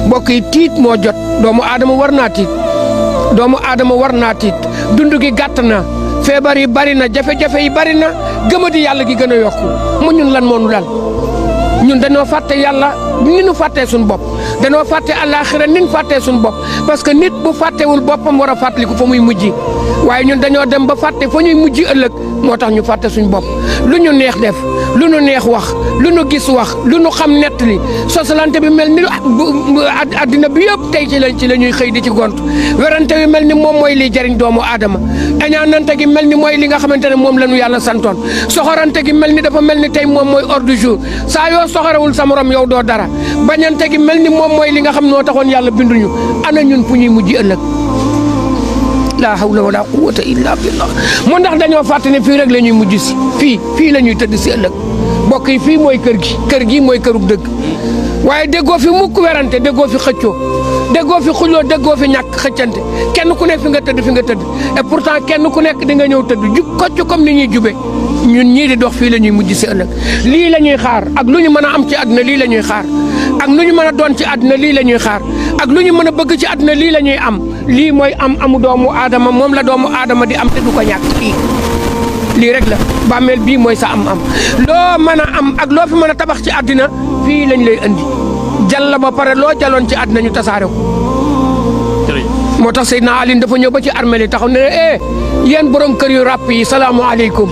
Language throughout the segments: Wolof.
mbokk yi tiit moo jot doomu aadama war naa tiit doomu aadama war naa tiit dund gi gàtt na feebar yi bari na jafe-jafe yi bari na gëmadi yàlla gi gën a yokku mu ñun lan moo nu dal ñun dañoo fàtte yàlla ni nu fàttee suñu bopp dañoo fàtte àllaaxira ni nu fàttee suñu bopp parce que nit bu fàttewul boppam war a fàttaliku fa muy mujj waaye ñun dañoo dem ba fàtte fa ñuy mujj ëllëg moo tax ñu fàtte suñu bopp lu ñu neex def lu ñu neex wax lu ñu gis wax lu ñu xam nettali sosalante bi mel ni addina bi yëpp tey ci la ñuy xëy di ci gont werante bi mel ni moom mooy liy jëriñ doomu aadama añaanante gi mel ni mooy li nga xamante ne moom la ñu yàlla santoon soxorante gi mel ni dafa mel ni tey moom mooy ordre du jour saa yoo soxorewul sa morom yow doo dara bañante gi mel ni moom mooy li nga xam noo taxoon yàlla binduñu ana ñun fu ñuy mujj ëllëg laa hawla wala quwwata illa billah mu ndax dañoo fàtte ne fii rek la ñuy mujj si fii la ñuy tëdd si ëllëg mbokk yi fii mooy kër gi mooy kërug dëgg waaye déggoo fi mukk werante déggoo fi xëccoo déggoo fi xuloo déggoo fi ñàkk xëccante kenn ku nekk fi nga tëdd et pourtant kenn ku nekk di nga ñëw tëdd jub kocc comme ni ñuy jube ñun ñii di dox fii la ñuy mujj si ëllëg lii la ñuy xaar ak lu ñu mën a am ci àdduna lii la ñuy xaar ak lu ñu mën a doon ci àdduna lii la ñuy xaar ak lu ñu mën a bëgg ci àdduna lii la ñuy am lii mooy amu doomu aadama moom la doomu aadama di am te du ko ñàkk lii rek la bàmmeel bii mooy sa am-am loo mën a am ak loo fi mën a tabax ci àddina fii lañ lay andi jàll ba pare loo jaloon ci àddina ñu tasaare ko. moo tax Seydina Ali dafa ñëw ba ci armeel yi taxaw ne yéen borom kër yu ràpp yi salaamualeykum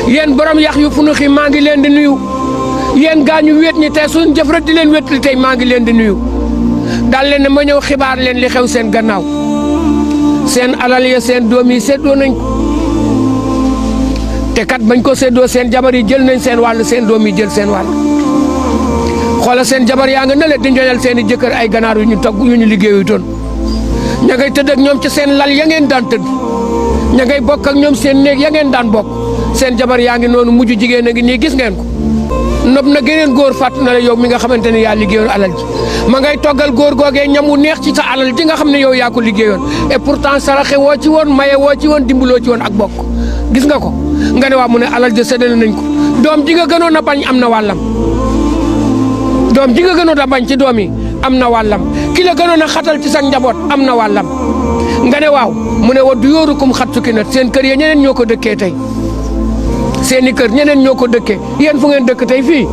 yéen borom yax yu funuxi maa ngi leen di nuyu yéen gaa ñu wéet ñi tey suñu jëf rek di leen wéetli tey maa ngi leen di nuyu daal leen ne ma ñëw xibaar leen li xew seen gannaaw seen alal ya seen doom yi séddoo nañ ko te kat bañ ko séddoo seen jabar yi jël nañ seen wàll seen doom yi jël seen wàll xoola seen jabar yaa nga nële di njoñal seen i jëkkër ay ganaar yu ñu togg yu ñu liggéeyu toon ña ngay tëdd ak ñoom ci seen lal ya ngeen daan tëdd ña ngay bokk ak ñoom seen néeg ya ngeen daan bokk seen jabar yaa ngi noonu mujj jigéen a ngi nii gis ngeen ko nopp na geneen góor fàtt na la yow mi nga xamante ne yaa liggéeyoon alal ji ma ngay toggal góor googee ñam wu neex ci sa alal ji nga xam ne yow yaa ko liggéeyoon et pourtant saraxe woo ci woon maye woo ci woon dimbaloo ci woon ak bokk gis nga ko nga ne waa mu ne alal ja séddale nañ ko doom ji nga gënoon a bañ am na wàllam doom ji nga gënoon a bañ ci doom yi am na wàllam ki la gënoon a xatal ci sa njaboot am na wàllam nga ne waaw mu ne wa du yóorukum xat sukki nat seen kër ya ñeneen ñoo ko dëkkee tey seeni kër ñeneen ñoo ko dëkkee yéen fu ngeen dëkk tey fii